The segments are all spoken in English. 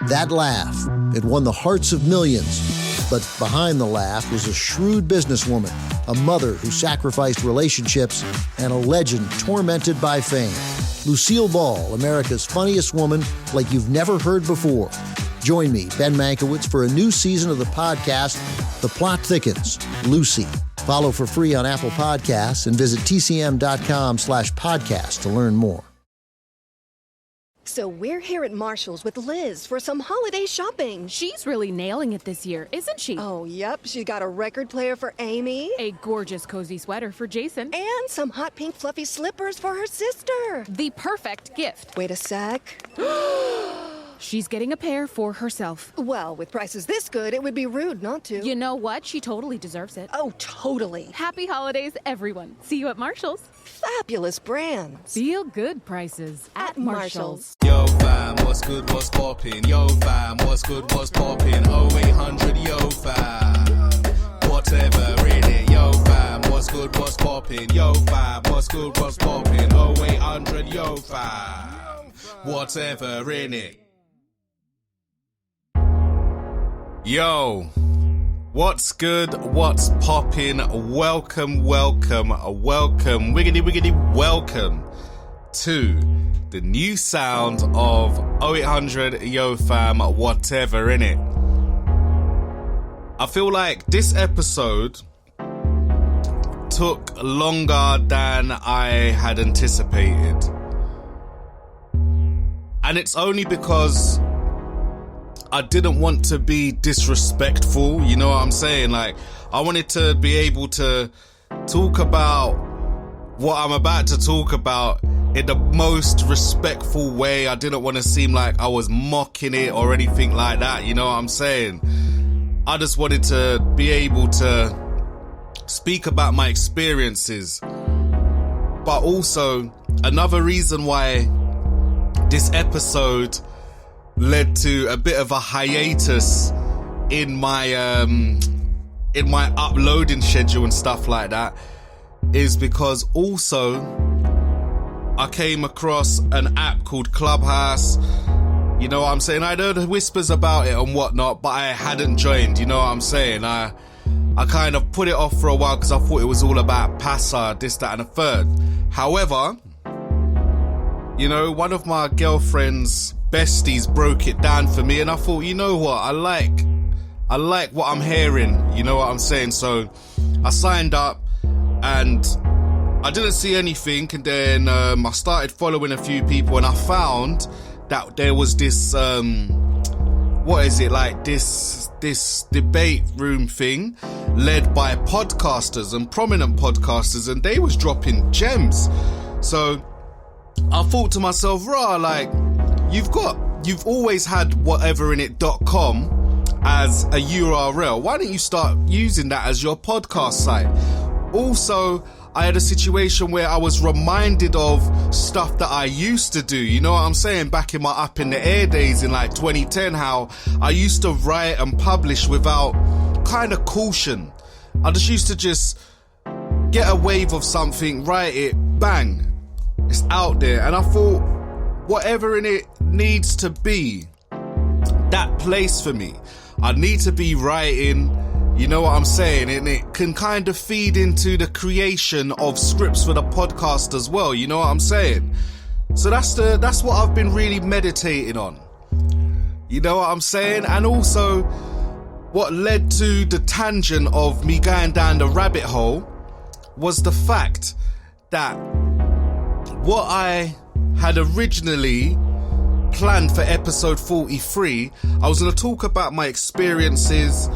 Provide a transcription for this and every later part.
That laugh, it won the hearts of millions. But behind the laugh was a shrewd businesswoman, a mother who sacrificed relationships, and a legend tormented by fame. Lucille Ball, America's funniest woman like you've never heard before. Join me, Ben Mankiewicz, for a new season of the podcast, The Plot Thickens, Lucy. Follow for free on Apple Podcasts and visit tcm.com/podcast to learn more. So we're here at Marshall's with Liz for some holiday shopping. She's really nailing it this year, isn't she? Oh, yep. She got a record player for Amy. A gorgeous cozy sweater for Jason. And some hot pink fluffy slippers for her sister. The perfect gift. Wait a sec. She's getting a pair for herself. Well, with prices this good, it would be rude not to. You know what? She totally deserves it. Oh, totally. Happy holidays, everyone. See you at Marshall's. Fabulous brands. Feel good prices at Marshall's. Yo fam, what's good, what's poppin'? Yo fam, what's good, what's poppin'? 0800, yo fam, whatever in it. Yo fam, what's good, what's poppin'? Yo fam, what's good, what's poppin'? 0800, yo fam, whatever in it. Yo, what's good, what's poppin'? Welcome, wiggity welcome to the new sound of 0800 Yo Fam, whatever in it. I feel like this episode took longer than I had anticipated. And it's only because I didn't want to be disrespectful, you know what I'm saying? Like, I wanted to be able to talk about what I'm about to talk about in the most respectful way. I didn't want to seem like I was mocking it or anything like that, you know what I'm saying? I just wanted to be able to speak about my experiences. But also, another reason why this episode led to a bit of a hiatus in my uploading schedule and stuff like that is because also I came across an app called Clubhouse. You know what I'm saying? I'd heard whispers about it and whatnot, but I hadn't joined, you know what I'm saying? I kind of put it off for a while because I thought it was all about Passa, this, that and a third. However, you know, one of my girlfriend's besties broke it down for me and I thought, you know what, I like what I'm hearing, you know what I'm saying? So I signed up and I didn't see anything, and then I started following a few people and I found that there was this this debate room thing led by podcasters and prominent podcasters, and they was dropping gems. So I thought to myself, rah, like, you've always had whateverinit.com as a URL. Why don't you start using that as your podcast site? Also, I had a situation where I was reminded of stuff that I used to do. You know what I'm saying? Back in my Up in the Air days in like 2010, how I used to write and publish without kind of caution. I just used to just get a wave of something, write it, bang, it's out there. And I thought, whatever in it needs to be that place for me. I need to be writing, you know what I'm saying? And it can kind of feed into the creation of scripts for the podcast as well, you know what I'm saying? So that's what I've been really meditating on. You know what I'm saying? And also, what led to the tangent of me going down the rabbit hole was the fact that what I had originally planned for episode 43, I was going to talk about my experiences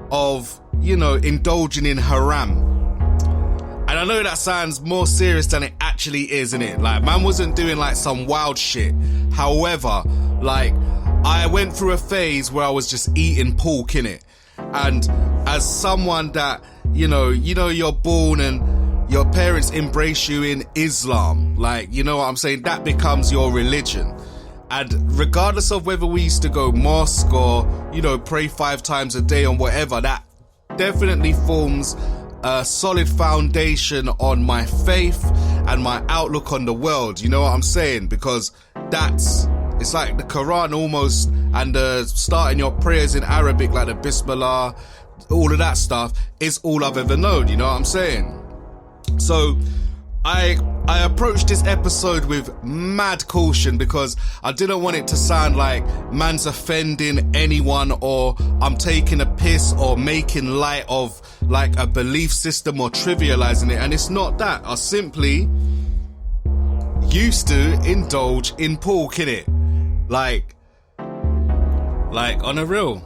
of, you know, indulging in haram. And I know that sounds more serious than it actually is, innit? Like, man wasn't doing like some wild shit. However, like, I went through a phase where I was just eating pork, innit? And as someone that, you know, you're born and your parents embrace you in Islam, like, you know what I'm saying? That becomes your religion. And regardless of whether we used to go mosque or, you know, pray 5 times a day or whatever, that definitely forms a solid foundation on my faith and my outlook on the world. You know what I'm saying? Because it's like the Quran almost, and starting your prayers in Arabic, like the Bismillah, all of that stuff, is all I've ever known, you know what I'm saying? So I approached this episode with mad caution because I didn't want it to sound like man's offending anyone or I'm taking a piss or making light of like a belief system or trivializing it. And it's not that. I simply used to indulge in pork, innit? Like on a real.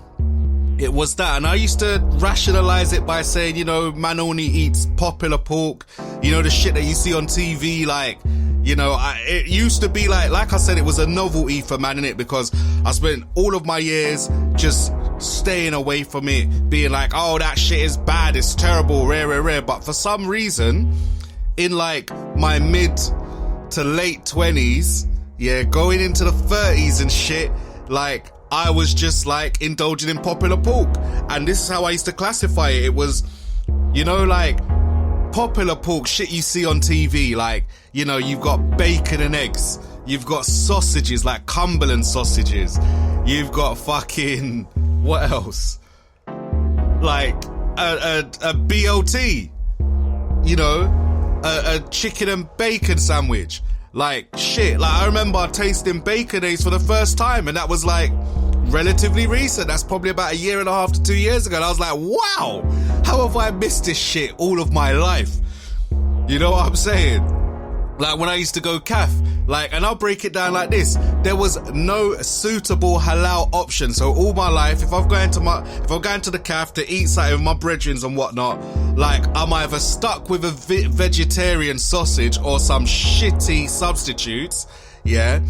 It was that, and I used to rationalize it by saying, you know, man only eats popular pork, you know, the shit that you see on TV, like, you know, it used to be like I said, it was a novelty for man, innit, because I spent all of my years just staying away from it, being like, oh, that shit is bad, it's terrible, rare, but for some reason, in like my mid to late 20s, yeah, going into the 30s and shit, like, I was just like indulging in popular pork. And this is how I used to classify it. It was, you know, like popular pork, shit you see on TV. Like, you know, you've got bacon and eggs. You've got sausages, like Cumberland sausages. You've got fucking, what else? Like a BOT, you know, a chicken and bacon sandwich. Like shit, like I remember tasting Baconaise for the first time, and that was like relatively recent. That's probably about 1.5 to 2 years ago. And I was like, wow, how have I missed this shit all of my life? You know what I'm saying? Like when I used to go calf, like, and I'll break it down like this. There was no suitable halal option. So all my life, if I'm going to the calf to eat something with my brethren and whatnot, like I'm either stuck with a vegetarian sausage or some shitty substitutes, yeah,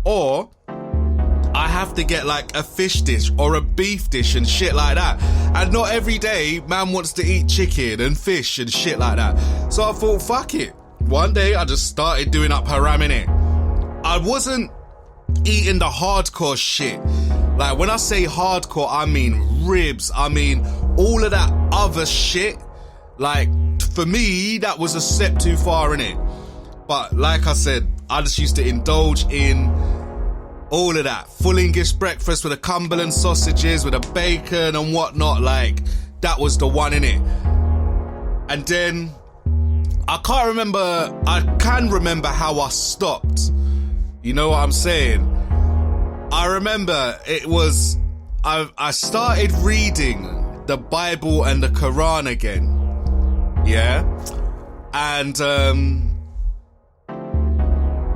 or I have to get like a fish dish or a beef dish and shit like that. And not every day man wants to eat chicken and fish and shit like that. So I thought, fuck it. One day I just started doing up haram, innit. I wasn't eating the hardcore shit. Like when I say hardcore, I mean ribs. I mean all of that other shit. Like for me, that was a step too far, innit. But like I said, I just used to indulge in all of that. Full English breakfast with the Cumberland sausages, with the bacon and whatnot. Like that was the one, innit. And then I can remember how I stopped. You know what I'm saying? I remember it was, I started reading the Bible and the Quran again. Yeah? And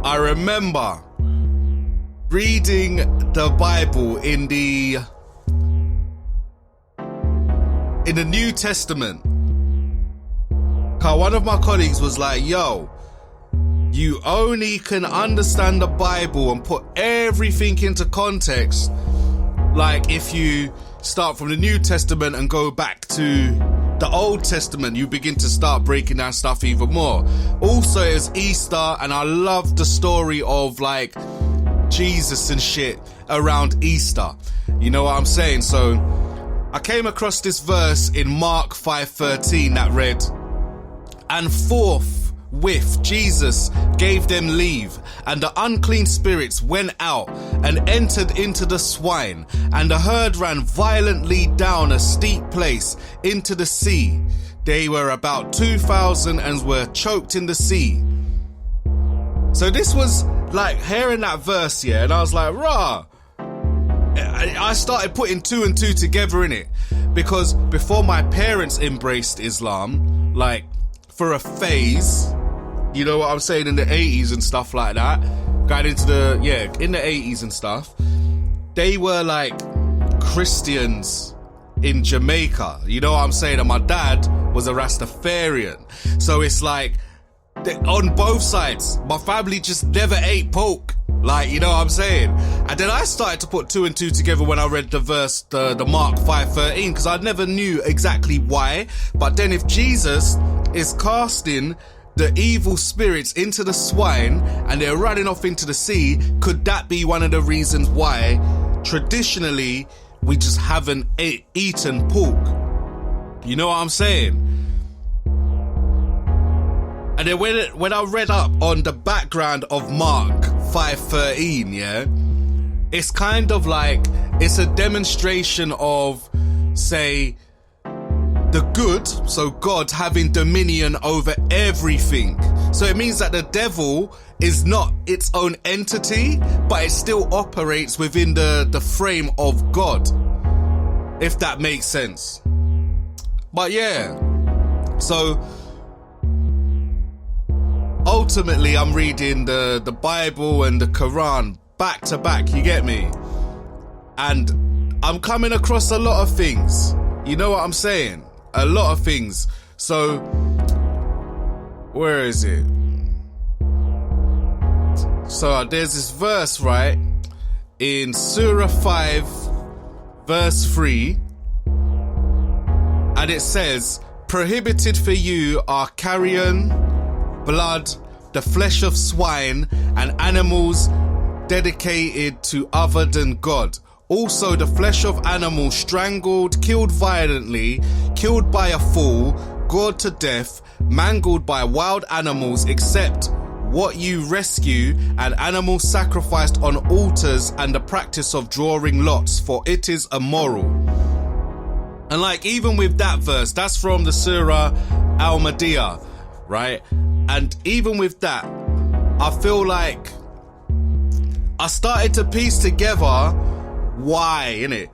I remember reading the Bible in the New Testament. One of my colleagues was like, yo, you only can understand the Bible and put everything into context like if you start from the New Testament and go back to the Old Testament. You begin to start breaking down stuff even more. Also, it was Easter, and I love the story of like Jesus and shit around Easter. You know what I'm saying? So I came across this verse in Mark 5:13 that read, "And forthwith Jesus gave them leave, and the unclean spirits went out and entered into the swine, and the herd ran violently down a steep place into the sea. They were about 2,000 and were choked in the sea." So this was like hearing that verse, yeah, and I was like, rah. I started putting two and two together in it, because before my parents embraced Islam, like for a phase, you know what I'm saying, in the 80s and stuff like that, going into in the 80s and stuff, they were like Christians in Jamaica, you know what I'm saying, and my dad was a Rastafarian. So it's like, on both sides, my family just never ate pork. Like, you know what I'm saying? And then I started to put two and two together when I read the verse, the Mark 5:13, because I never knew exactly why. But then if Jesus is casting the evil spirits into the swine and they're running off into the sea, could that be one of the reasons why traditionally we just haven't eaten pork? You know what I'm saying? And then when I read up on the background of Mark 5:13, yeah, it's kind of like, it's a demonstration of, say, the good, so God having dominion over everything. So it means that the devil is not its own entity, but it still operates within the frame of God, if that makes sense. But yeah, so ultimately I'm reading the Bible and the Quran back to back, you get me? And I'm coming across a lot of things, you know what I'm saying? A lot of things. So where is it? So there's this verse, right, in Surah 5 verse 3, and it says, prohibited for you are carrion, blood, the flesh of swine, and animals dedicated to other than God. Also the flesh of animals strangled, killed violently, killed by a fool, gored to death, mangled by wild animals, except what you rescue, and animals sacrificed on altars, and the practice of drawing lots, for it is immoral. And like, even with that verse, that's from the Surah Al-Madiyah, right? And even with that, I feel like I started to piece together why, innit?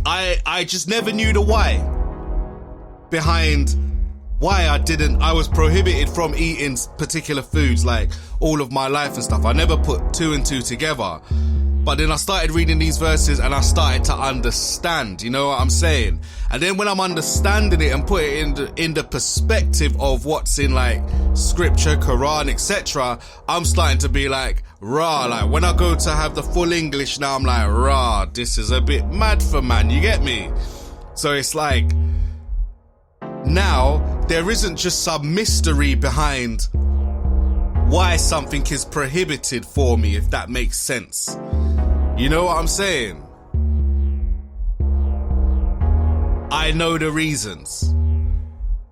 I just never knew the why behind why I was prohibited from eating particular foods like all of my life and stuff. I never put two and two together. But then I started reading these verses and I started to understand, you know what I'm saying? And then when I'm understanding it and put it in the perspective of what's in like scripture, Quran, etc., I'm starting to be like, rah, like when I go to have the full English now, I'm like, rah, this is a bit mad for man, you get me? So it's like, now there isn't just some mystery behind why something is prohibited for me, if that makes sense. You know what I'm saying? I know the reasons.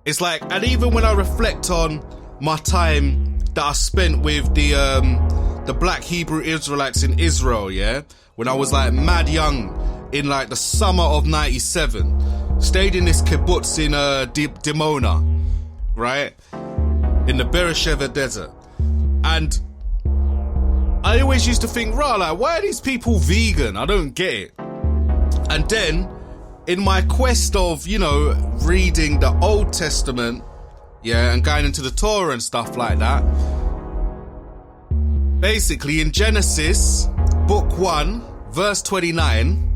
It's like, and even when I reflect on my time that I spent with the black Hebrew Israelites in Israel, yeah? When I was like mad young in like the summer of 97, stayed in this kibbutz in Dimona, right? In the Beersheba desert. And I always used to think, rah, like, why are these people vegan? I don't get it. And then, in my quest of, you know, reading the Old Testament, yeah, and going into the Torah and stuff like that, basically in Genesis, book 1, verse 29,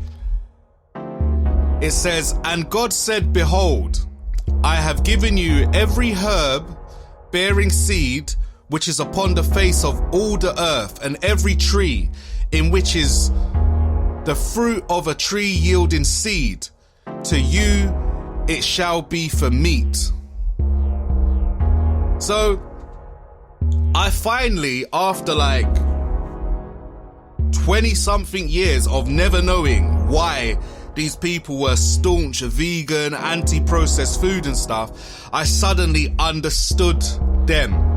it says, and God said, behold, I have given you every herb bearing seed which is upon the face of all the earth, and every tree in which is the fruit of a tree yielding seed. To you it shall be for meat. So I finally, after like 20-something years of never knowing why these people were staunch vegan, anti-processed food and stuff, I suddenly understood them.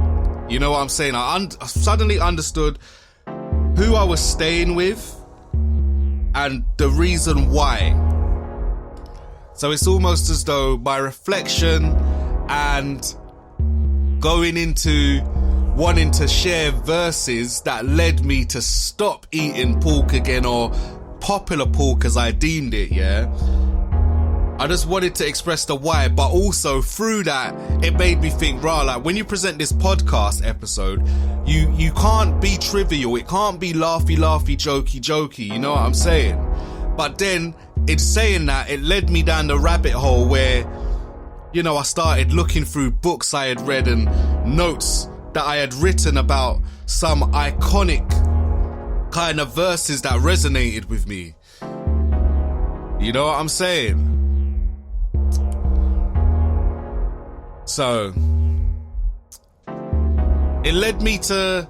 You know what I'm saying? I suddenly understood who I was staying with and the reason why. So it's almost as though my reflection and going into wanting to share verses that led me to stop eating pork again, or popular pork as I deemed it, yeah? I just wanted to express the why, but also through that, it made me think, rah, like when you present this podcast episode, you can't be trivial. It can't be laughy, jokey, you know what I'm saying? But then, in saying that, it led me down the rabbit hole where, you know, I started looking through books I had read and notes that I had written about some iconic kind of verses that resonated with me. You know what I'm saying? So it led me to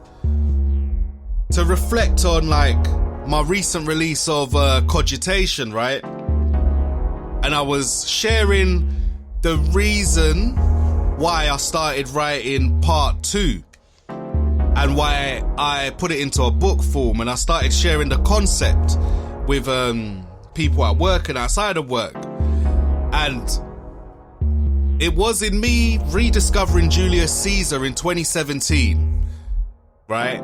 reflect on like my recent release of Cogitation, right? And I was sharing the reason why I started writing part 2. and why I put it into a book form, and I started sharing the concept with people at work and outside of work. And it was in me rediscovering Julius Caesar in 2017, right?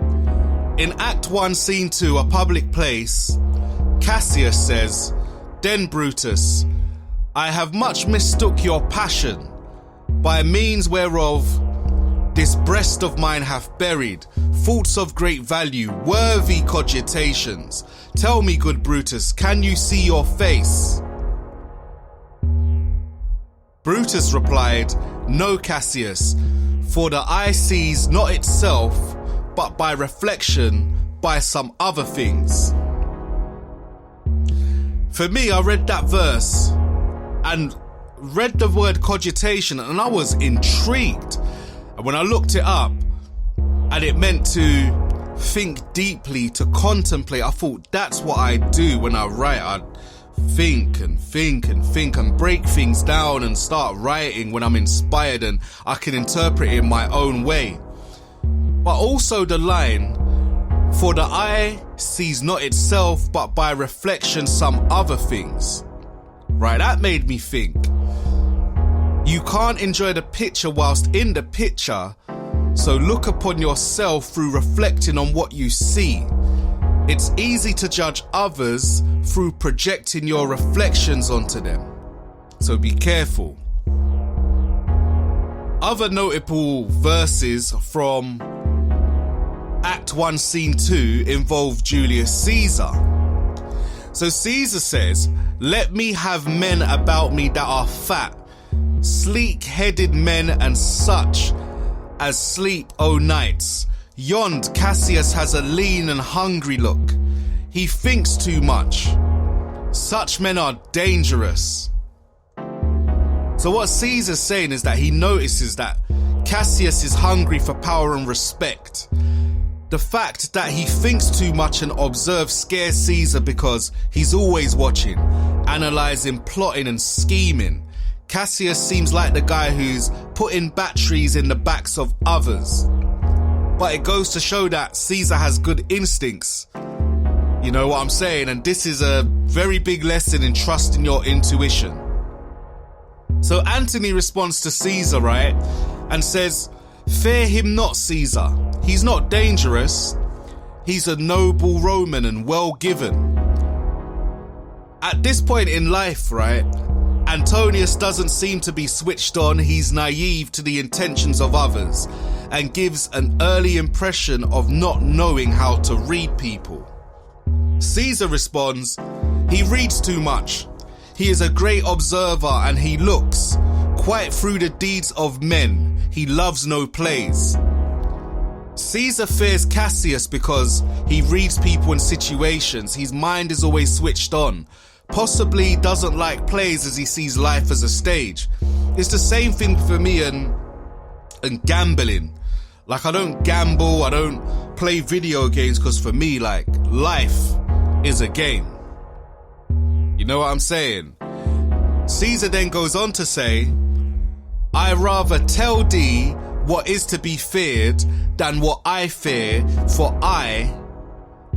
In Act 1, Scene 2, a public place, Cassius says, "Then Brutus, I have much mistook your passion, by means whereof this breast of mine hath buried thoughts of great value, worthy cogitations. Tell me, good Brutus, can you see your face?" Brutus replied, "No, Cassius, for the eye sees not itself, but by reflection, by some other things." For me, I read that verse and read the word cogitation, and I was intrigued. And when I looked it up, and it meant to think deeply, to contemplate, I thought that's what I do when I write. I think and think and think and break things down and start writing when I'm inspired, and I can interpret it in my own way. But also the line, "For the eye sees not itself, but by reflection some other things." Right, that made me think. You can't enjoy the picture whilst in the picture, so look upon yourself through reflecting on what you see. It's easy to judge others through projecting your reflections onto them, so be careful. Other notable verses from Act 1, Scene 2 involve Julius Caesar. So Caesar says, "Let me have men about me that are fat, sleek-headed men and such as sleep o' nights. Yond Cassius has a lean and hungry look. He thinks too much. Such men are dangerous." So what Caesar's saying is that he notices that Cassius is hungry for power and respect. The fact that he thinks too much and observes scares Caesar because he's always watching, analysing, plotting and scheming. Cassius seems like the guy who's putting batteries in the backs of others. But it goes to show that Caesar has good instincts. You know what I'm saying? And this is a very big lesson in trusting your intuition. So Antony responds to Caesar, right? And says, "Fear him not, Caesar. He's not dangerous. He's a noble Roman and well given." At this point in life, right, Antonius doesn't seem to be switched on. He's naive to the intentions of others and gives an early impression of not knowing how to read people. Caesar responds, "He reads too much. He is a great observer and he looks quite through the deeds of men. He loves no plays." Caesar fears Cassius because he reads people and situations. His mind is always switched on. Possibly doesn't like plays as he sees life as a stage. It's the same thing for me and gambling. Like, I don't gamble, I don't play video games, because for me, like, life is a game. You know what I'm saying? Caesar then goes on to say, "I rather tell thee what is to be feared than what I fear, for I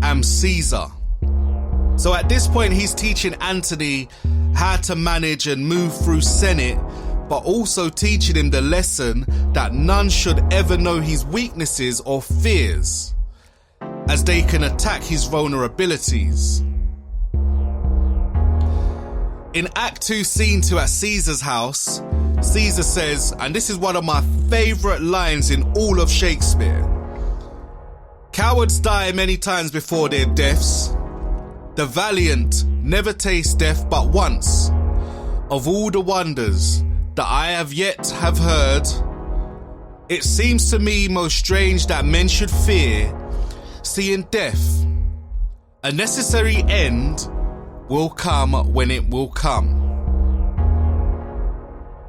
am Caesar." So at this point, he's teaching Antony how to manage and move through Senate, but also teaching him the lesson that none should ever know his weaknesses or fears, as they can attack his vulnerabilities. In Act 2, Scene 2 at Caesar's house, Caesar says, and this is one of my favourite lines in all of Shakespeare, "Cowards die many times before their deaths. The valiant never taste death but once. Of all the wonders that I have yet have heard, it seems to me most strange that men should fear seeing death. A necessary end will come when it will come."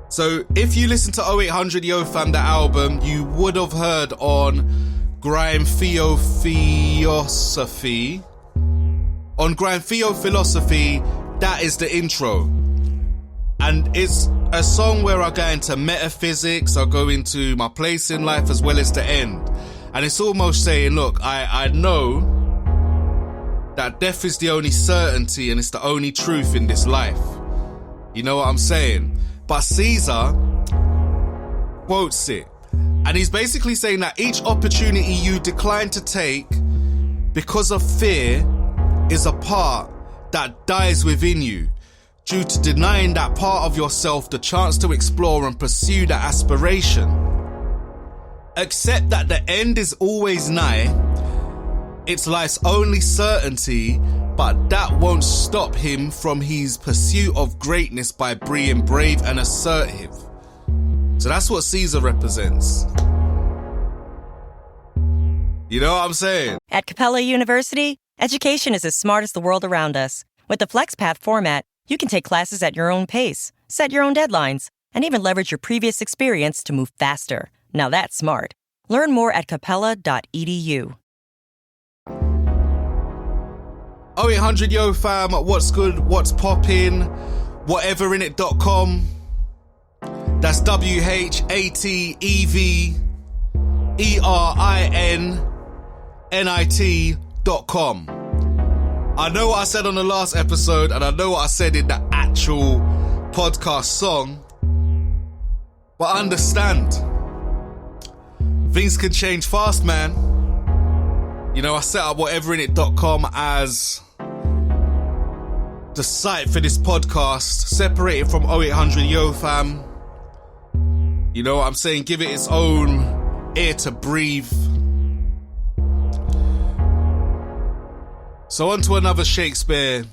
So if you listen to 0800 Yo Fam, the album, you would have heard on Grime Theophilosophy. On Grime Theophilosophy, that is the intro. And it's a song where I go into metaphysics, I go into my place in life as well as the end. And it's almost saying, look, I know that death is the only certainty and it's the only truth in this life. You know what I'm saying? But Caesar quotes it. And he's basically saying that each opportunity you decline to take because of fear is a part that dies within you due to denying that part of yourself the chance to explore and pursue that aspiration. Accept that the end is always nigh. It's life's only certainty, but that won't stop him from his pursuit of greatness by being brave and assertive. So that's what Caesar represents. You know what I'm saying? At Capella University, education is as smart as the world around us. With the FlexPath format, you can take classes at your own pace, set your own deadlines, and even leverage your previous experience to move faster. Now that's smart. Learn more at capella.edu. 0800 Yo fam, what's good, what's poppin', WHTVRINNIT.com. That's WHTVRINNIT.com. I know what I said on the last episode, and I know what I said in the actual podcast song, but understand, things can change fast, man. You know, I set up WHTVRINNIT.com as the site for this podcast, separated from 0800 Yo fam. You know what I'm saying? Give it its own air to breathe. So on to another Shakespeare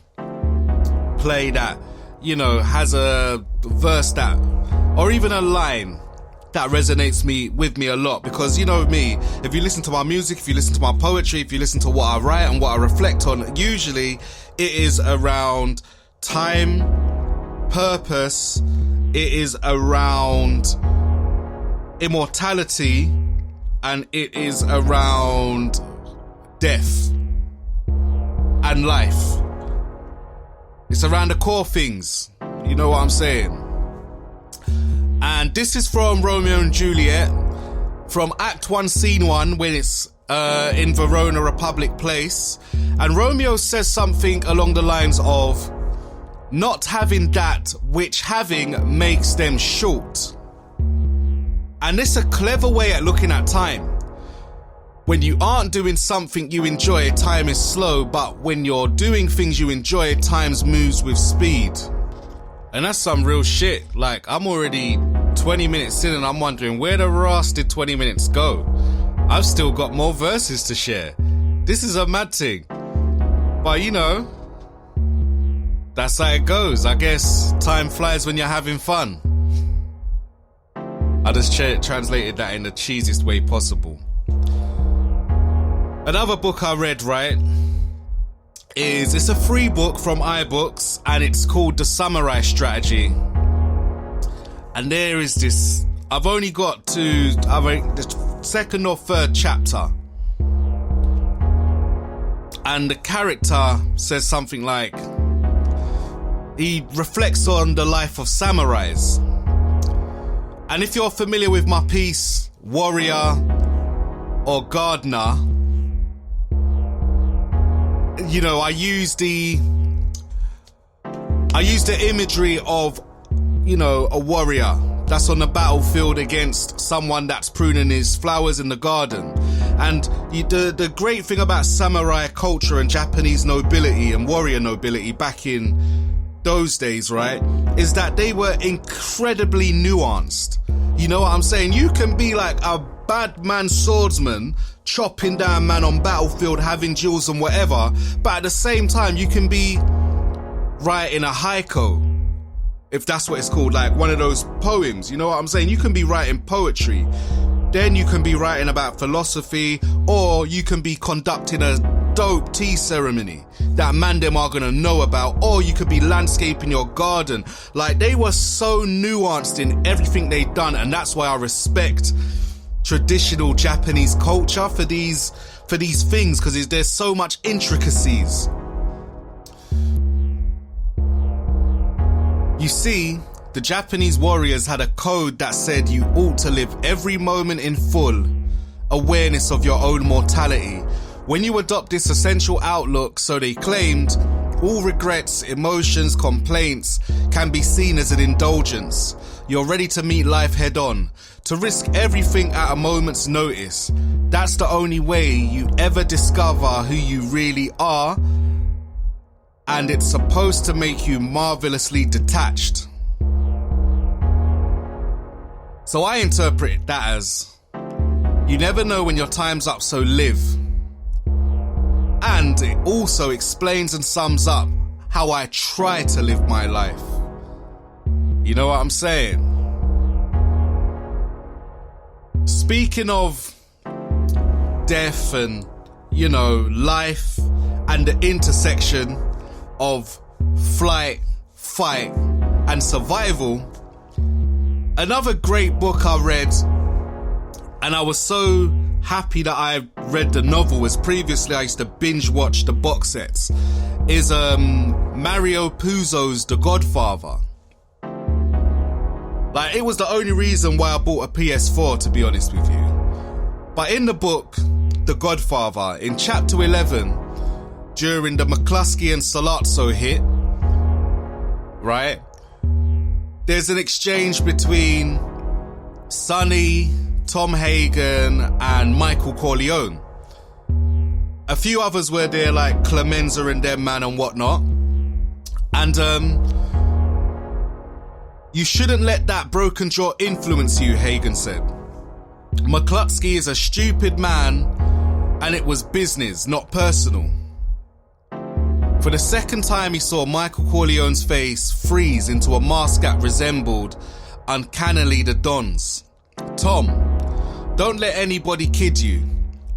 play that, you know, has a verse that, or even a line that resonates with me a lot, because you know me, if you listen to my music, if you listen to my poetry, if you listen to what I write and what I reflect on, usually it is around time, purpose, it is around immortality, and it is around death and life. It's around the core things. You know what I'm saying? And this is from Romeo and Juliet, from Act 1, Scene 1, when it's in Verona, Republic Place. And Romeo says something along the lines of, not having that which having makes them short. And this is a clever way at looking at time. When you aren't doing something you enjoy, time is slow, but when you're doing things you enjoy, time moves with speed. And that's some real shit. Like, I'm already 20 minutes in and I'm wondering, where the ass did 20 minutes go? I've still got more verses to share. This is a mad thing. But you know, that's how it goes. I guess time flies when you're having fun. I just translated that in the cheesiest way possible. Another book I read, right, it's a free book from iBooks, and it's called The Samurai Strategy. And there is this, I've only got to the second or third chapter, and the character says something like, he reflects on the life of samurais. And if you're familiar with my piece, Warrior or Gardener, you know, I use the imagery of, you know, a warrior that's on the battlefield against someone that's pruning his flowers in the garden. And the great thing about samurai culture and Japanese nobility and warrior nobility back in those days, right, is that they were incredibly nuanced. You know what I'm saying? You can be like a bad man swordsman, chopping down man on battlefield, having duels and whatever, but at the same time you can be writing a haiku, if that's what it's called, like one of those poems. You know what I'm saying? You can be writing poetry, then you can be writing about philosophy, or you can be conducting a dope tea ceremony that man them are gonna know about, or you could be landscaping your garden. Like, they were so nuanced in everything they'd done, and that's why I respect traditional Japanese culture for these things, because there's so much intricacies. You see, the Japanese warriors had a code that said you ought to live every moment in full awareness of your own mortality. When you adopt this essential outlook, so they claimed, all regrets, emotions, complaints can be seen as an indulgence. You're ready to meet life head on, to risk everything at a moment's notice. That's the only way you ever discover who you really are, and it's supposed to make you marvelously detached. So I interpret that as, you never know when your time's up, so live. And it also explains and sums up how I try to live my life. You know what I'm saying? Speaking of death and, life and the intersection of flight, fight and survival, another great book I read, and I was so happy that I read the novel, as previously I used to binge watch the box sets, is Mario Puzo's The Godfather. Like, it was the only reason why I bought a PS4, to be honest with you. But in the book The Godfather, in chapter 11, during the McCluskey and Sollozzo hit, right, there's an exchange between Sonny, Tom Hagen and Michael Corleone. A few others were there, like Clemenza and them man and whatnot. And you shouldn't let that broken jaw influence you, Hagen said. McCluskey is a stupid man and it was business, not personal. For the second time he saw Michael Corleone's face freeze into a mask that resembled uncannily the Don's. Tom, don't let anybody kid you.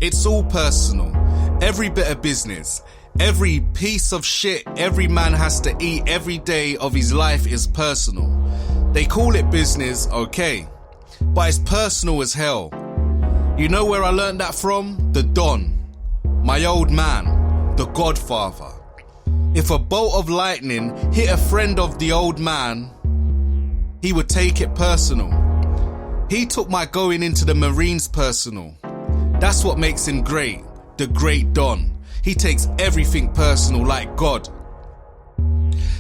It's all personal. Every bit of business. Every piece of shit every man has to eat every day of his life is personal. They call it business, okay, but it's personal as hell. You know where I learned that from? The Don. My old man. The Godfather. If a bolt of lightning hit a friend of the old man, he would take it personal. He took my going into the Marines personal. That's what makes him great. The great Don. He takes everything personal like God.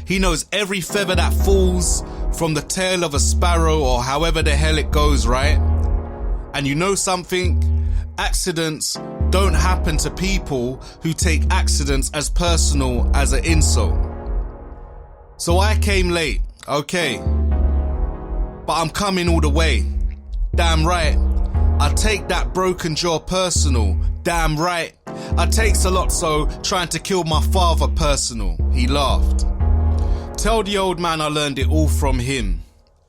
He knows every feather that falls from the tail of a sparrow or however the hell it goes, right? And you know something? Accidents don't happen to people who take accidents as personal as an insult. So I came late, okay, but I'm coming all the way. Damn right, I take that broken jaw personal. Damn right, I takes a lot so trying to kill my father personal. He laughed. Tell the old man I learned it all from him,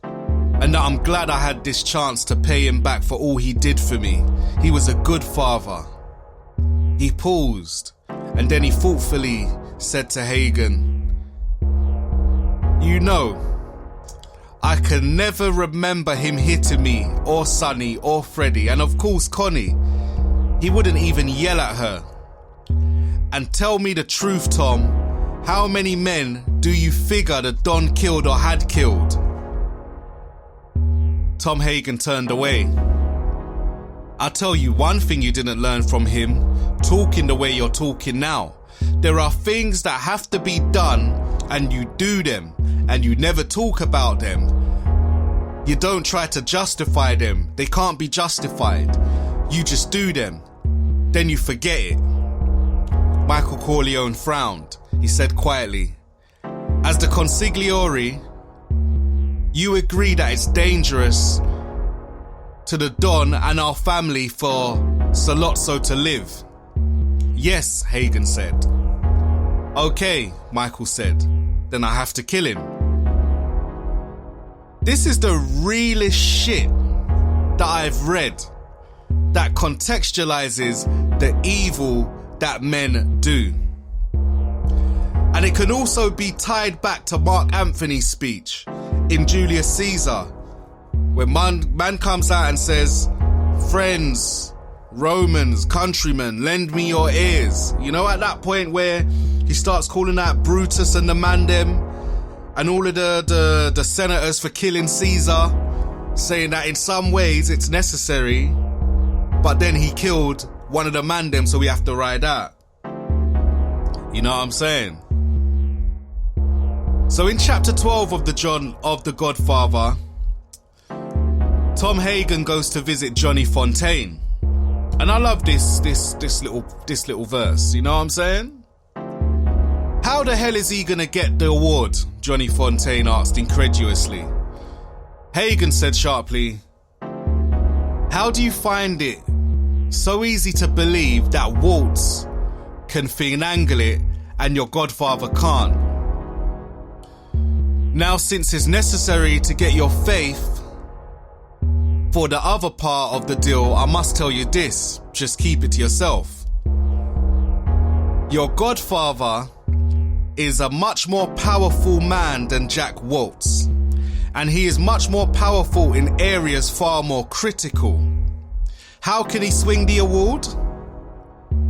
and that I'm glad I had this chance to pay him back for all he did for me. He was a good father. He paused, and then he thoughtfully said to Hagen, you know, I can never remember him hitting me, or Sonny, or Freddie, and of course Connie. He wouldn't even yell at her. And tell me the truth, Tom, how many men do you figure the Don killed or had killed? Tom Hagen turned away. I'll tell you one thing you didn't learn from him, talking the way you're talking now. There are things that have to be done, and you do them, and you never talk about them. You don't try to justify them. They can't be justified. You just do them. Then you forget it. Michael Corleone frowned. He said quietly, as the consigliere, you agree that it's dangerous to the Don and our family for Sollozzo to live? Yes, Hagen said. Okay, Michael said. Then I have to kill him. This is the realest shit that I've read that contextualizes the evil that men do. And it can also be tied back to Mark Antony's speech in Julius Caesar, where man comes out and says, friends, Romans, countrymen, lend me your ears. You know, at that point where he starts calling out Brutus and the man them, and all of the senators for killing Caesar, saying that in some ways it's necessary but then he killed one of the man them, so we have to ride out. You know what I'm saying? So in chapter 12 of The Godfather, Tom Hagen goes to visit Johnny Fontaine. And I love this little verse, you know what I'm saying? How the hell is he gonna get the award? Johnny Fontaine asked incredulously. Hagen said sharply, how do you find it so easy to believe that Waltz can finagle it and your godfather can't? Now, since it's necessary to get your faith for the other part of the deal, I must tell you this, just keep it to yourself. Your godfather is a much more powerful man than Jack Waltz, and he is much more powerful in areas far more critical. How can he swing the award?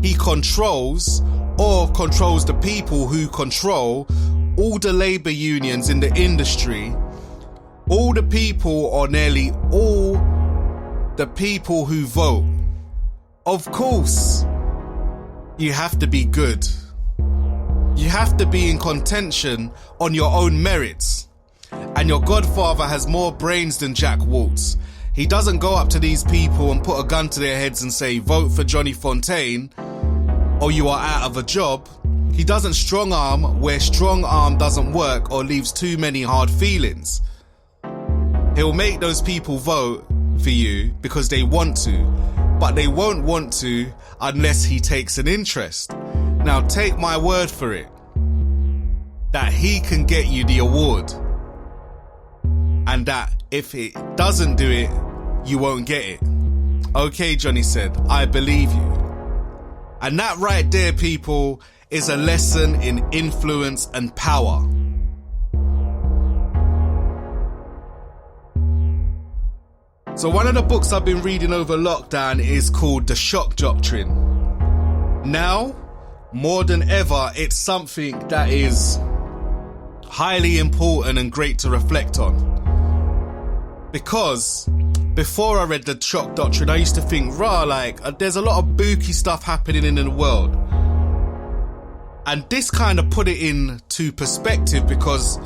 He controls the people who control all the labor unions in the industry, all the people, or nearly all the people who vote. Of course, you have to be good. You have to be in contention on your own merits. And your godfather has more brains than Jack Waltz. He doesn't go up to these people and put a gun to their heads and say, vote for Johnny Fontaine or you are out of a job. He doesn't strong arm where strong arm doesn't work or leaves too many hard feelings. He'll make those people vote for you because they want to, but they won't want to unless he takes an interest. Now take my word for it that he can get you the award, and that if it doesn't do it, you won't get it. Okay, Johnny said, I believe you. And that right there, people, is a lesson in influence and power. So one of the books I've been reading over lockdown is called The Shock Doctrine. Now, more than ever, it's something that is highly important and great to reflect on. Because before I read The Shock Doctrine, I used to think, there's a lot of booky stuff happening in the world. And this kind of put it into perspective, because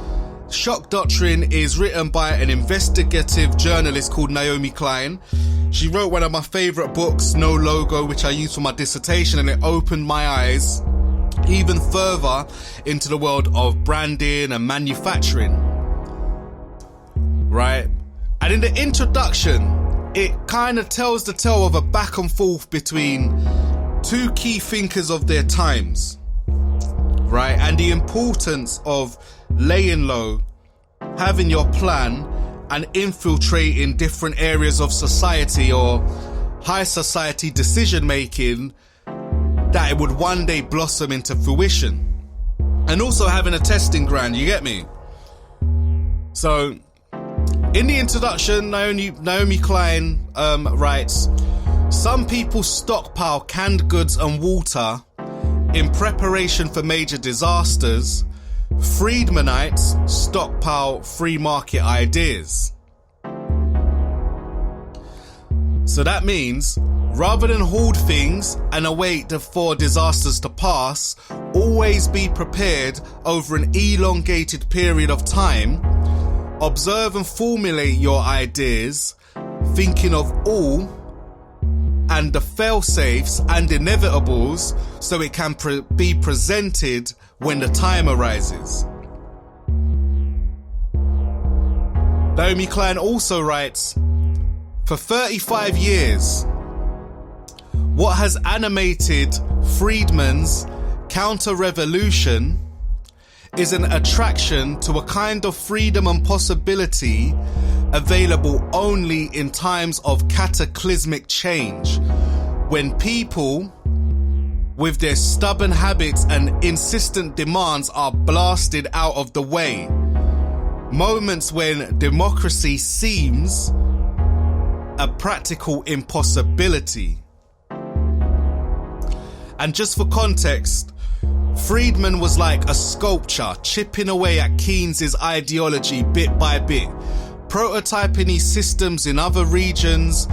Shock Doctrine is written by an investigative journalist called Naomi Klein. She wrote one of my favorite books, No Logo, which I used for my dissertation, and it opened my eyes even further into the world of branding and manufacturing. Right? And in the introduction, it kind of tells the tale of a back and forth between two key thinkers of their times. Right? And the importance of laying low, having your plan, and infiltrating different areas of society or high society decision making, that it would one day blossom into fruition. And also having a testing ground, you get me? So, in the introduction, Naomi Klein writes, some people stockpile canned goods and water in preparation for major disasters. Friedmanites stockpile free market ideas. So that means, rather than hoard things and await for disasters to pass, always be prepared over an elongated period of time. Observe and formulate your ideas, thinking of all and the fail-safes and inevitables, so it can be presented when the time arises. Naomi Klein also writes, for 35 years, what has animated Friedman's counter-revolution is an attraction to a kind of freedom and possibility available only in times of cataclysmic change, when people with their stubborn habits and insistent demands are blasted out of the way. Moments when democracy seems a practical impossibility. And just for context, Friedman was like a sculptor chipping away at Keynes's ideology bit by bit, prototyping his systems in other regions,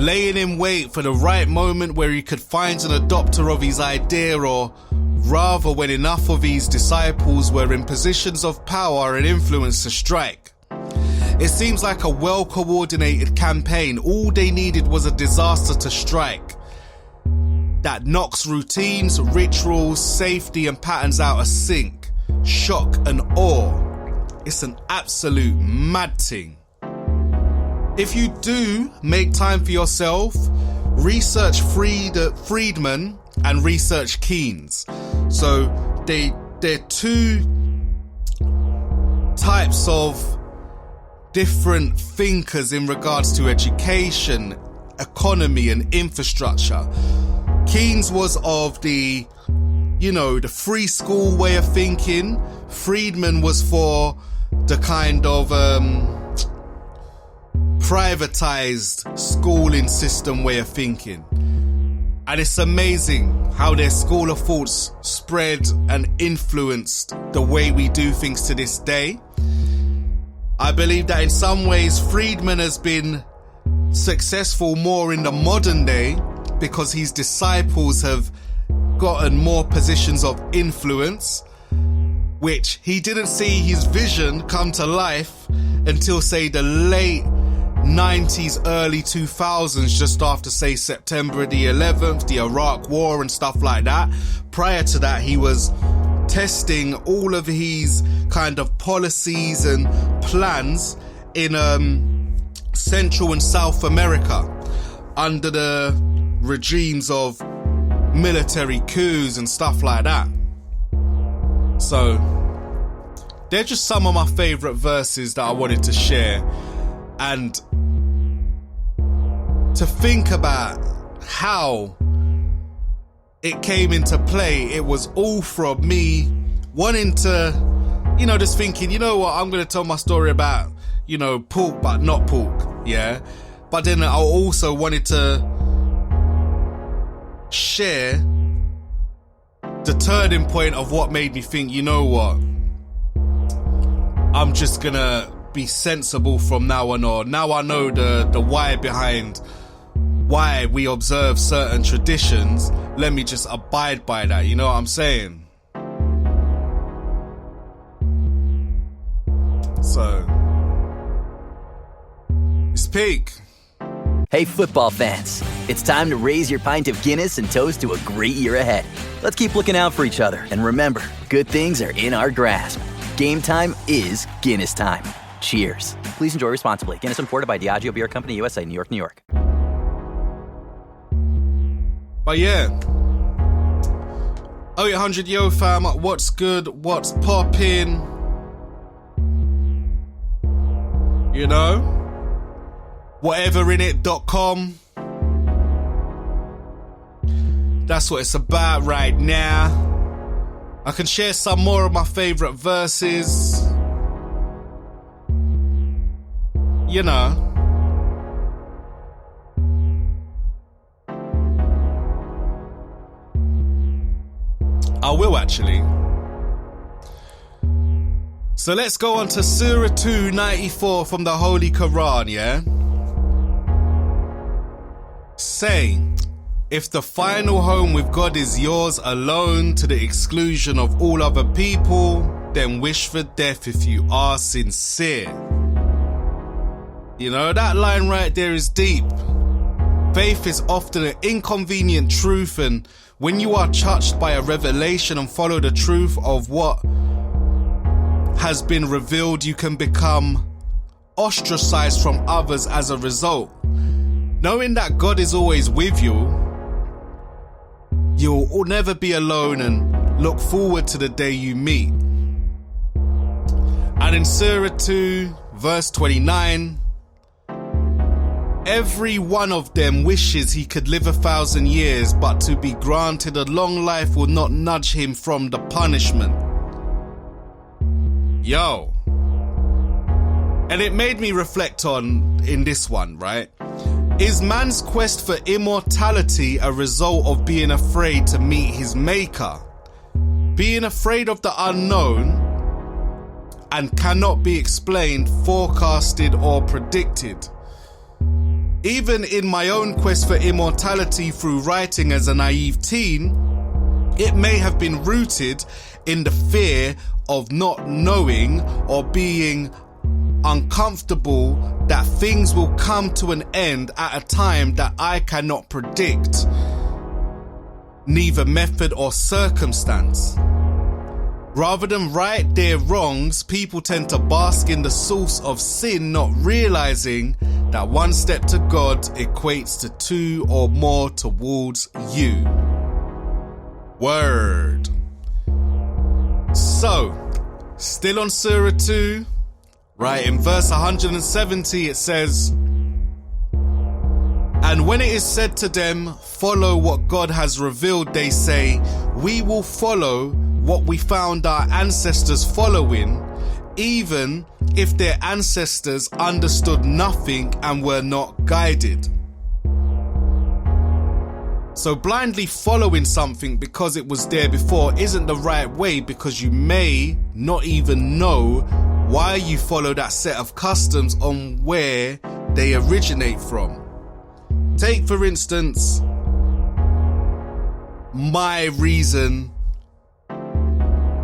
laying in wait for the right moment where he could find an adopter of his idea, or rather when enough of his disciples were in positions of power and influence to strike. It seems like a well-coordinated campaign. All they needed was a disaster to strike that knocks routines, rituals, safety and patterns out of sync. Shock and awe. It's an absolute mad thing. If you do make time for yourself, research Friedman and research Keynes. So they're two types of different thinkers in regards to education, economy and infrastructure. Keynes was of the free school way of thinking. Friedman was for the kind of privatized schooling system way of thinking. And it's amazing how their school of thoughts spread and influenced the way we do things to this day. I believe that in some ways Friedman has been successful more in the modern day because his disciples have gotten more positions of influence, which he didn't see his vision come to life until, say, the late 90s, early 2000s, just after, say, September the 11th, the Iraq War and stuff like that. Prior to that, he was testing all of his kind of policies and plans in Central and South America under the regimes of military coups and stuff like that. So they're just some of my favorite verses that I wanted to share, and to think about how it came into play. It was all from me wanting to, just thinking, I'm going to tell my story about, pork but not pork, yeah? But then I also wanted to share the turning point of what made me think, I'm just going to be sensible from now on. Or now I know the why behind why we observe certain traditions. Let me just abide by that. You know what I'm saying? So, it's peak. Hey football fans, it's time to raise your pint of Guinness and toast to a great year ahead. Let's keep looking out for each other, and remember, good things are in our grasp. Game time is Guinness time. Cheers. Please enjoy responsibly. Guinness imported by Diageo Beer Company, USA, New York, New York. But yeah, 0800 yo fam, what's good, what's poppin'? WHTVRINNIT.com. That's what it's about right now. I can share some more of my favorite verses. I will actually. So let's go on to Surah 2:94 from the Holy Quran, yeah? Saying, if the final home with God is yours alone to the exclusion of all other people, then wish for death if you are sincere. That line right there is deep. Faith is often an inconvenient truth, and when you are touched by a revelation and follow the truth of what has been revealed, you can become ostracized from others as a result. Knowing that God is always with you, you'll never be alone and look forward to the day you meet. And in Surah 2, verse 29, every one of them wishes he could live 1,000 years, but to be granted a long life will not nudge him from the punishment. Yo. And it made me reflect on, in this one, right? Is man's quest for immortality a result of being afraid to meet his maker? Being afraid of the unknown and cannot be explained, forecasted or predicted? Even in my own quest for immortality through writing as a naive teen, it may have been rooted in the fear of not knowing or being uncomfortable that things will come to an end at a time that I cannot predict, neither method or circumstance. Rather than right their wrongs, people tend to bask in the source of sin, not realizing that one step to God equates to two or more towards you. Word. So, still on Surah 2, right, in verse 170 it says, "And when it is said to them, follow what God has revealed, they say, we will follow what we found our ancestors following, even if their ancestors understood nothing and were not guided." So blindly following something because it was there before isn't the right way, because you may not even know why you follow that set of customs on where they originate from. Take, for instance, my reason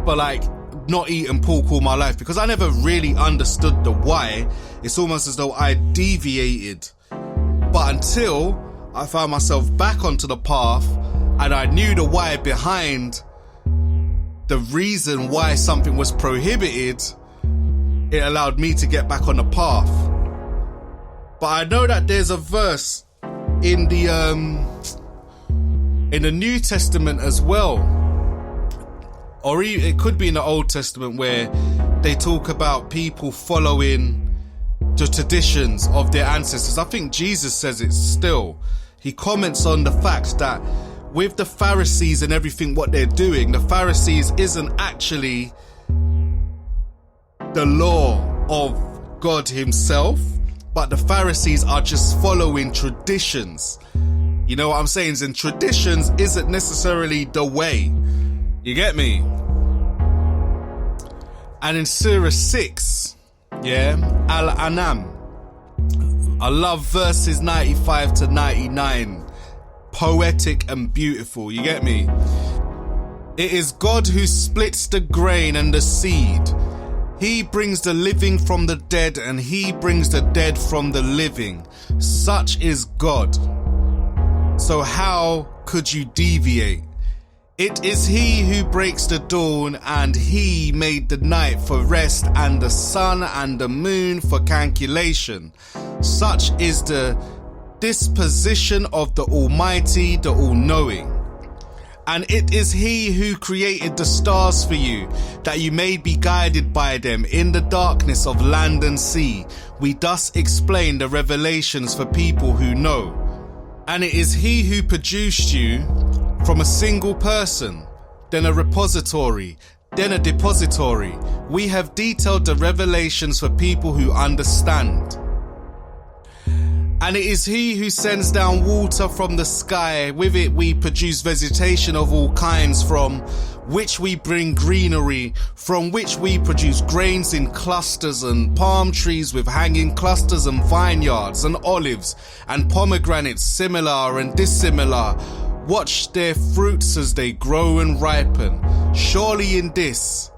for not eating pork all my life, because I never really understood the why. It's almost as though I deviated. But until I found myself back onto the path and I knew the why behind the reason why something was prohibited, it allowed me to get back on the path. But I know that there's a verse in the New Testament as well, or it could be in the Old Testament, where they talk about people following the traditions of their ancestors. I think Jesus says it still. He comments on the fact that with the Pharisees and everything what they're doing, the Pharisees isn't actually the law of God himself, but the Pharisees are just following traditions. You know what I'm saying? And traditions isn't necessarily the way. You get me? And in Surah 6, Al-An'am, I love verses 95 to 99. Poetic and beautiful, you get me? "It is God who splits the grain and the seed. He brings the living from the dead, and he brings the dead from the living. Such is God. So how could you deviate? It is he who breaks the dawn, and he made the night for rest, and the sun and the moon for calculation. Such is the disposition of the Almighty, the All-Knowing. And it is he who created the stars for you, that you may be guided by them in the darkness of land and sea. We thus explain the revelations for people who know. And it is he who produced you from a single person, then a repository, then a depository. We have detailed the revelations for people who understand. And it is he who sends down water from the sky. With it we produce vegetation of all kinds, from which we bring greenery, from which we produce grains in clusters, and palm trees with hanging clusters, and vineyards, and olives, and pomegranates similar and dissimilar. Watch their fruits as they grow and ripen. Surely in this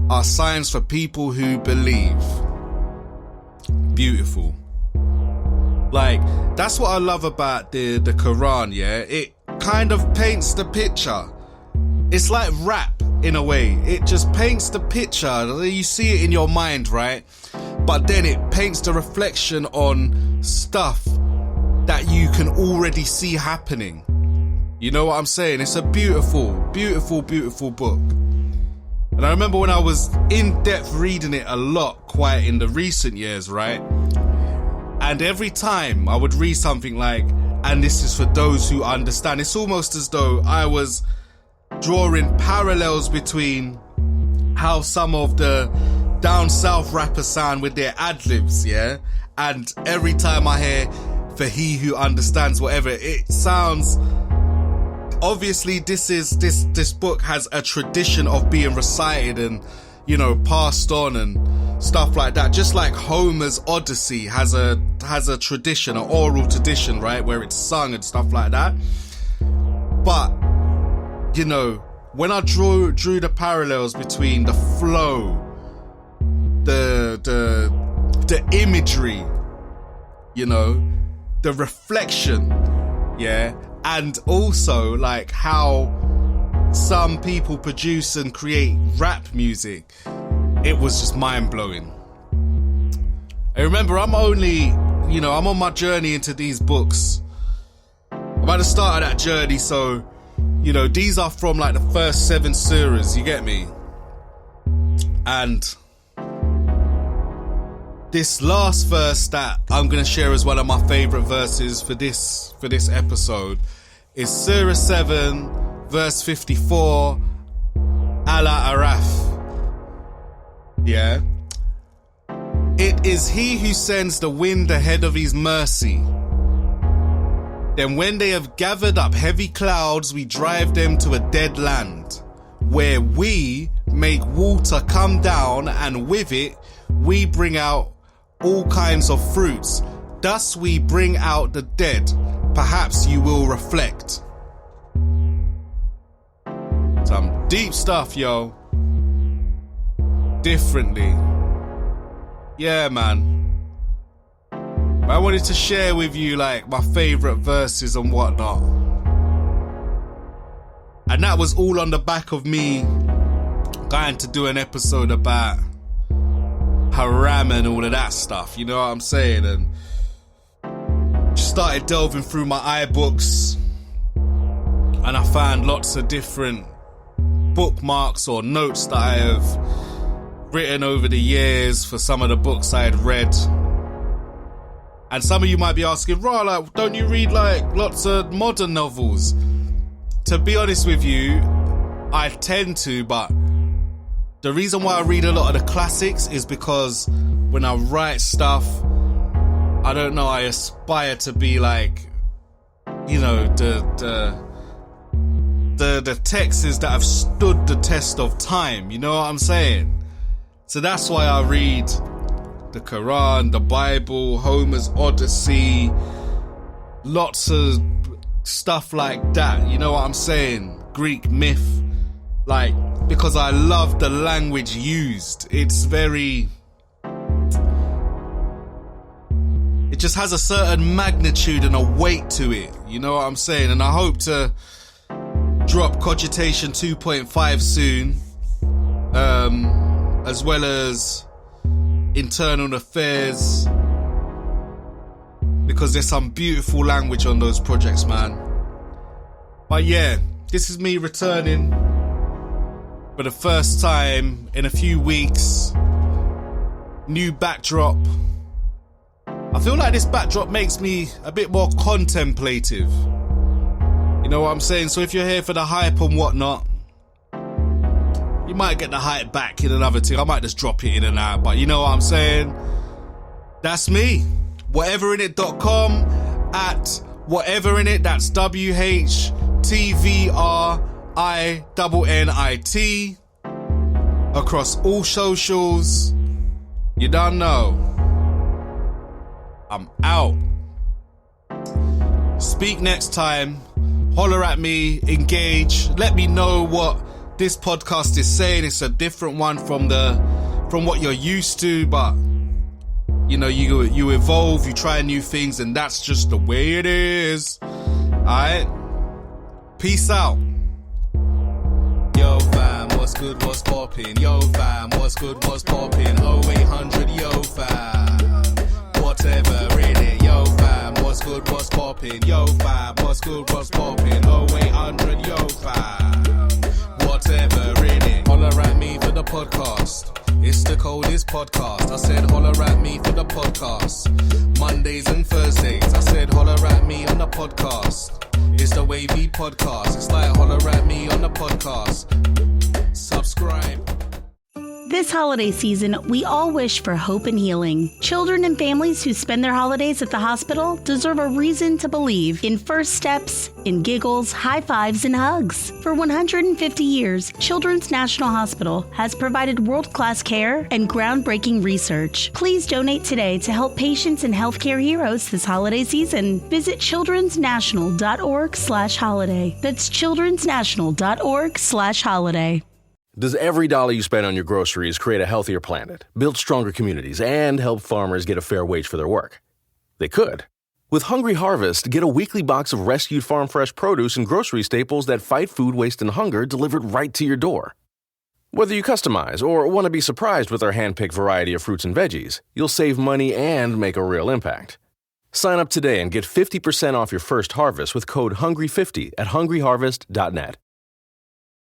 are signs for people who believe." Beautiful. That's what I love about the Quran, yeah? It kind of paints the picture. It's like rap in a way. It just paints the picture. You see it in your mind, right? But then it paints the reflection on stuff that you can already see happening. You know what I'm saying? It's a beautiful, beautiful, beautiful book. And I remember when I was in depth reading it a lot, quite in the recent years, right? And every time I would read something like, "and this is for those who understand," it's almost as though I was drawing parallels between how some of the down south rappers sound with their ad-libs, yeah? And every time I hear "for he who understands," whatever, it sounds... Obviously this book has a tradition of being recited, and passed on and stuff like that. Just like Homer's Odyssey has a tradition, an oral tradition, right, where it's sung and stuff like that. But when I drew the parallels between the flow, the imagery, the reflection, and also like how some people produce and create rap music, it was just mind-blowing. I remember I'm on my journey into these books. I'm at the start of that journey, so these are from like the first 7 surahs, you get me? And this last verse that I'm going to share as one of my favourite verses for this episode is Surah 7, verse 54, Ala Araf. Yeah. It is he who sends the wind ahead of his mercy. Then when they have gathered up heavy clouds, we drive them to a dead land, where we make water come down, and with it we bring out all kinds of fruits. Thus we bring out the dead. Perhaps you will reflect. Some deep stuff, yo. Differently. Yeah, man. I wanted to share with you like my favourite verses and whatnot. And that was all on the back of me going to do an episode about haram and all of that stuff, you know what I'm saying? And just started delving through my iBooks, and I found lots of different bookmarks or notes that I have written over the years for some of the books I had read. And some of you might be asking, like, don't you read like lots of modern novels? To be honest with you, I tend to, but the reason why I read a lot of the classics is because when I write stuff, I don't know, I aspire to be like, the texts that have stood the test of time, you know what I'm saying? So that's why I read the Quran, the Bible, Homer's Odyssey, lots of stuff like that, you know what I'm saying? Greek myth, like, because I love the language used. It's very... it just has a certain magnitude and a weight to it, you know what I'm saying? And I hope to drop Cogitation 2.5 soon, as well as Internal Affairs, because there's some beautiful language on those projects, man. But yeah, this is me returning for the first time in a few weeks. New backdrop. I feel like this backdrop makes me a bit more contemplative. You know what I'm saying? So if you're here for the hype and whatnot, you might get the hype back in another thing. I might just drop it in and out, but you know what I'm saying? That's me. WHTVRINNIT.com, at WhateverInnit, that's WHTVRINNIT, across all socials. You don't know. I'm out. Speak next time. Holler at me, engage, let me know what this podcast is saying. It's a different one from what you're used to, but you evolve, you try new things, and that's just the way it is. Alright? Peace out. Yo fam, what's good, what's poppin'? Yo fam, what's good, what's poppin'? 0800, yo fam, whatever in it. Yo fam, what's good, what's poppin'? Yo fam, what's good, what's poppin'? 0800, yo fam, whatever in it. Holler at me for the podcast. It's the coldest podcast. I said holler at me for the podcast. Mondays and Thursdays, I said holler at me on the podcast. It's the Wavy Podcast. It's like holler at me on the podcast. Subscribe. This holiday season, we all wish for hope and healing. Children and families who spend their holidays at the hospital deserve a reason to believe in first steps, in giggles, high fives, and hugs. For 150 years, Children's National Hospital has provided world-class care and groundbreaking research. Please donate today to help patients and healthcare heroes this holiday season. Visit childrensnational.org/holiday. That's childrensnational.org/holiday. Does every dollar you spend on your groceries create a healthier planet, build stronger communities, and help farmers get a fair wage for their work? They could. With Hungry Harvest, get a weekly box of rescued farm fresh produce and grocery staples that fight food waste and hunger delivered right to your door. Whether you customize or want to be surprised with our hand-picked variety of fruits and veggies, you'll save money and make a real impact. Sign up today and get 50% off your first harvest with code HUNGRY50 at hungryharvest.net.